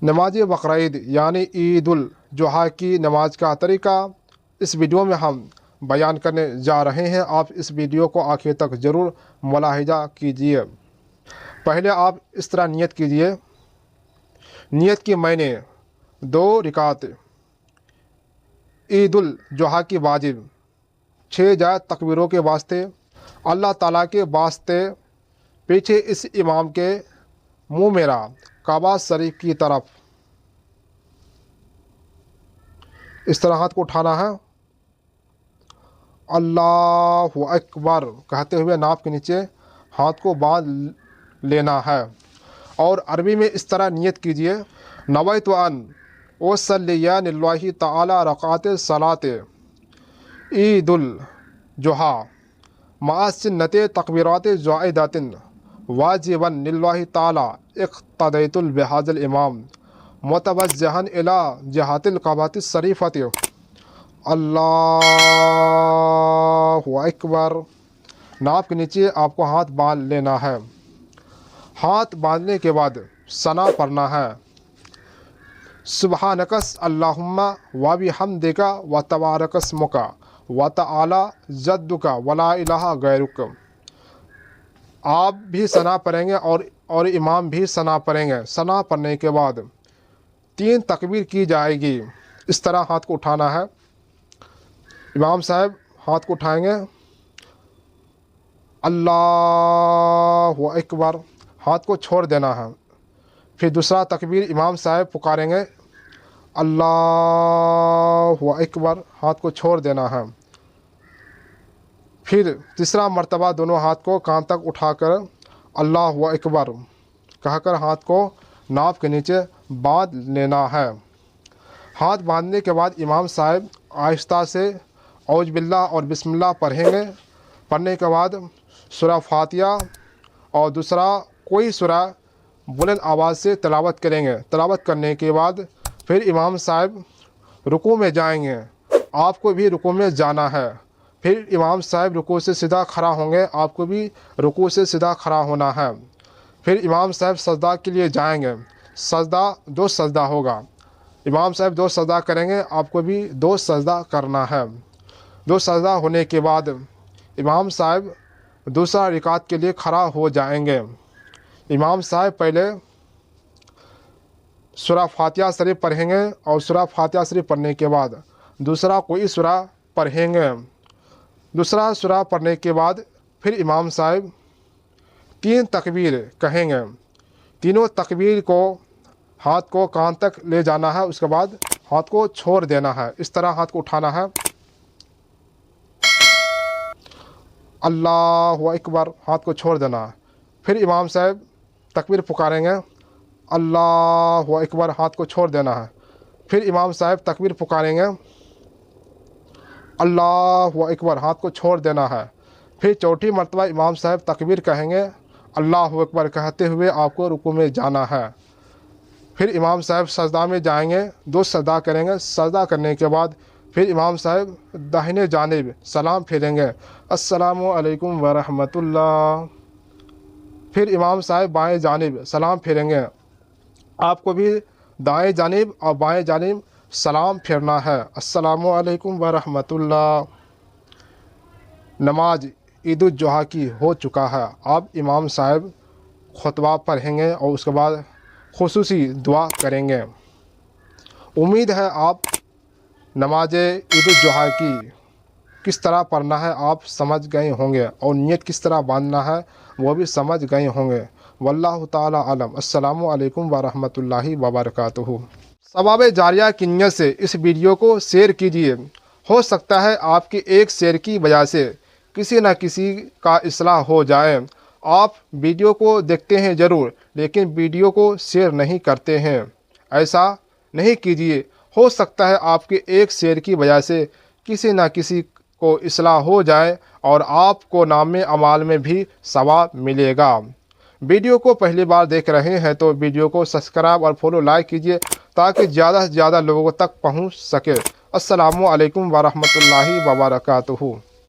نماز بقرعید یعنی عید الاضحیٰ کی نماز کا طریقہ اس ویڈیو میں ہم بیان کرنے جا رہے ہیں۔ آپ اس ویڈیو کو آخر تک ضرور ملاحظہ کیجیے۔ پہلے آپ اس طرح نیت کیجیے، نیت کی میں نے 2 رکعت عید الاضحیٰ کی واجب 6 جائز تکبیروں کے واسطے، اللہ تعالیٰ کے واسطے، پیچھے اس امام کے منہ میرا کعبہ شریف کی طرف اس طرح ہاتھ کو اٹھانا ہے، اللہ اکبر کہتے ہوئے ناف کے نیچے ہاتھ کو باندھ لینا ہے، اور عربی میں اس طرح نیت کیجیے، نویت ان اصلی للہ تعالی رکعت صلاۃ عید الاضحیٰ مع سنت تکبیرات زائدات واجبا للہ تعالی اقتدیت بہذا الامام متوجہا الی جہت الکعبۃ الشریفۃ، اللہ اکبر۔ ناف کے نیچے آپ کو ہاتھ باندھ لینا ہے۔ ہاتھ باندھنے کے بعد ثنا پڑھنا ہے، سبحانک اللہم و بحمدک و تبارک اسمک و تعالی جدک ولا الہ غیرک۔ آپ بھی ثنا پڑھیں گے اور امام بھی ثنا پڑھیں گے۔ ثنا پڑھنے کے بعد 3 تکبیر کی جائے گی۔ اس طرح ہاتھ کو اٹھانا ہے، امام صاحب ہاتھ کو اٹھائیں گے، اللہ اکبر، ہاتھ کو چھوڑ دینا ہے۔ پھر دوسرا تکبیر امام صاحب پکاریں گے، اللہ اکبر، ہاتھ کو چھوڑ دینا ہے۔ پھر تیسرا مرتبہ دونوں ہاتھ کو کان تک اٹھا کر اللہ اکبر کہہ کر ہاتھ کو ناف کے نیچے باندھ لینا ہے۔ ہاتھ باندھنے کے بعد امام صاحب آہستہ سے اعوذ باللہ اور بسم اللہ پڑھیں گے۔ پڑھنے کے بعد سورہ فاتحہ اور دوسرا کوئی سورہ بلند آواز سے تلاوت کریں گے۔ تلاوت کرنے کے بعد پھر امام صاحب رکوع میں جائیں گے، آپ کو بھی رکوع میں جانا ہے۔ پھر امام صاحب رکوع سے سیدھا کھڑا ہوں گے، آپ کو بھی رکوع سے سیدھا کھڑا ہونا ہے۔ پھر امام صاحب سجدہ کے لیے جائیں گے، سجدہ 2 سجدہ ہوگا، امام صاحب 2 سجدہ کریں گے، آپ کو بھی 2 سجدہ کرنا ہے۔ 2 سجدہ ہونے کے بعد امام صاحب دوسرا رکعت کے لیے کھڑا ہو جائیں گے۔ امام صاحب پہلے سورہ فاتحہ شریف پڑھیں گے اور سورہ فاتحہ شریف پڑھنے کے بعد دوسرا کوئی سورہ پڑھیں گے۔ دوسرا سورہ پڑھنے کے بعد پھر امام صاحب 3 تکبیر کہیں گے۔ تینوں تکبیر کو ہاتھ کو کان تک لے جانا ہے، اس کے بعد ہاتھ کو چھوڑ دینا ہے۔ اس طرح ہاتھ کو اٹھانا ہے، اللہ اکبر، ہاتھ کو چھوڑ دینا ہے۔ پھر امام صاحب تکبیر پکاریں گے، اللہ اکبر، ہاتھ کو چھوڑ دینا ہے۔ پھر امام صاحب تکبیر پکاریں گے، اللہ اکبر، ہاتھ کو چھوڑ دینا ہے۔ پھر چوتھی مرتبہ امام صاحب تکبیر کہیں گے، اللہ اکبر کہتے ہوئے آپ کو رکوع میں جانا ہے۔ پھر امام صاحب سجدہ میں جائیں گے، 2 سجدہ کریں گے۔ سجدہ کرنے کے بعد پھر امام صاحب داہنے جانب سلام پھیریں گے، السلام علیکم ورحمۃ اللہ۔ پھر امام صاحب بائیں جانب سلام پھیریں گے، آپ کو بھی دائیں جانب اور بائیں جانب سلام پھیرنا ہے، السلام علیکم ورحمۃ اللہ۔ نماز عید الاضحیٰ کی ہو چکا ہے۔ اب امام صاحب خطبہ پڑھیں گے اور اس کے بعد خصوصی دعا کریں گے۔ امید ہے آپ نماز عید الاضحیٰ کی کس طرح پڑھنا ہے آپ سمجھ گئے ہوں گے، اور نیت کس طرح باندھنا ہے وہ بھی سمجھ گئے ہوں گے۔ واللہ تعالی عالم۔ السلام علیکم ورحمۃ اللہ وبرکاتہ۔ ثواب جاریہ کی نیت سے اس ویڈیو کو شیئر کیجیے، ہو سکتا ہے آپ کی ایک شیئر کی وجہ سے کسی نہ کسی کا اصلاح ہو جائے۔ آپ ویڈیو کو دیکھتے ہیں ضرور، لیکن ویڈیو کو شیئر نہیں کرتے ہیں، ایسا نہیں کیجیے، ہو سکتا ہے آپ کے ایک شیئر کی وجہ سے کسی نہ کسی کو اصلاح ہو جائے اور آپ کو نام اعمال میں بھی ثواب ملے گا۔ ویڈیو کو پہلی بار دیکھ رہے ہیں تو ویڈیو کو سبسکرائب اور فالو لائک کیجیے تاکہ زیادہ سے زیادہ لوگوں تک پہنچ سکے۔ السلام علیکم ورحمۃ اللہ وبرکاتہ۔